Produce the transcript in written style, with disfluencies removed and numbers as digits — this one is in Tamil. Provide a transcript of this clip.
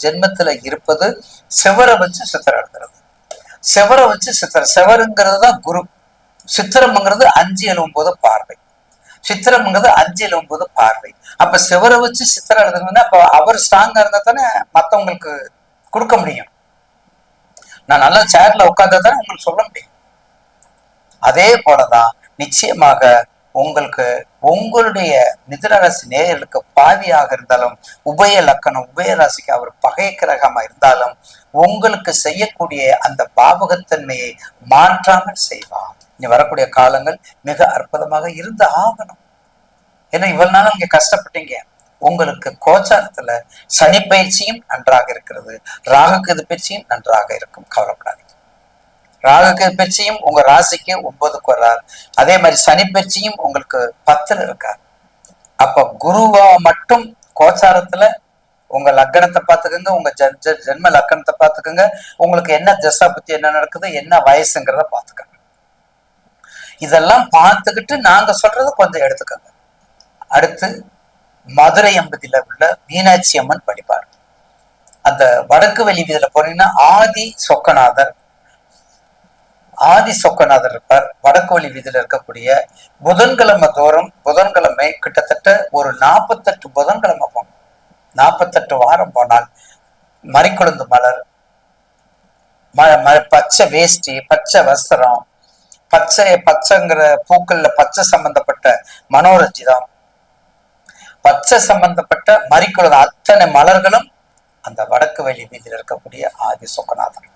ஜென்மத்துல இருப்பது செவரை வச்சு சித்திரம் எழுதுறது. செவரை வச்சு சித்திரம், செவருங்கிறது தான் குரு. சித்திரம்ங்கிறது 5-9 பார்வை. சித்திரம்ங்கிறது 5-9 பார்வை. அப்ப செவரை வச்சு சித்திரம் எழுதுறதுன்னா அப்ப அவர் ஸ்ட்ராங்கா இருந்தா தானே மத்தவங்களுக்கு கொடுக்க முடியும். நான் நல்லா சேர்ல உட்கார்ந்தா தானே உங்களுக்கு சொல்ல முடியும். அதே போலதான் நிச்சயமாக உங்களுக்கு உங்களுடைய மிதுனராசி நேயர்களுக்கு பாவியாக இருந்தாலும், உபய லக்கணம் உபய ராசிக்கு அவர் பகை கிரகமா இருந்தாலும் உங்களுக்கு செய்யக்கூடிய அந்த பாவகத்தன்மையை மாற்றாமல் செய்வார். இனி வரக்கூடிய காலங்கள் மிக அற்புதமாக இருந்து ஆகணும். ஏன்னா இவ்வளவு நாள் நீங்க கஷ்டப்பட்டீங்க. உங்களுக்கு கோச்சாரத்துல சனி பயிற்சியும் நன்றாக இருக்கிறது, ராகுகேது பயிற்சியும் நன்றாக இருக்கும். கவலைப்படாதீங்க. ராகுகேது பயிற்சியும் உங்க ராசிக்கு 9க்கு வர்றார். அதே மாதிரி சனி பயிற்சியும் உங்களுக்கு 10ல இருக்கார். அப்ப குருவா மட்டும் கோச்சாரத்துல உங்க லக்கணத்தை பார்த்துக்கோங்க, உங்க ஜென்ம லக்கணத்தை பார்த்துக்கோங்க, உங்களுக்கு என்ன தசா புத்தி என்ன நடக்குது, என்ன வயசுங்கிறத பார்த்துக்கோங்க. இதெல்லாம் பார்த்துக்கிட்டு நாங்க சொல்றத கொஞ்சம் எடுத்துக்கோங்க. அடுத்து மதுரை எம்பதியில உள்ள மீனாட்சி அம்மன் வழிபாடு. அந்த வடக்கு வெளி வீதியில போனீங்கன்னா ஆதி சொக்கநாதர் இருப்பார். வடக்கு வழி வீதியில இருக்கக்கூடிய புதன்கிழமை தோறும், புதன்கிழமை கிட்டத்தட்ட ஒரு 48 புதன்கிழமை போனோம். 48 வாரம் போனால் மறிக்குழுந்து மலர், பச்சை வேஷ்டி, பச்சை வஸ்திரம், பச்சைங்கிற பூக்கள்ல பச்சை சம்பந்தப்பட்ட மனோரஞ்சிதம், பச்சை சம்பந்தப்பட்ட மறிக்குழுந்து அத்தனை மலர்களும் அந்த வடக்கு வெளி வீதியில் இருக்கக்கூடிய ஆதி சொக்கநாதர்.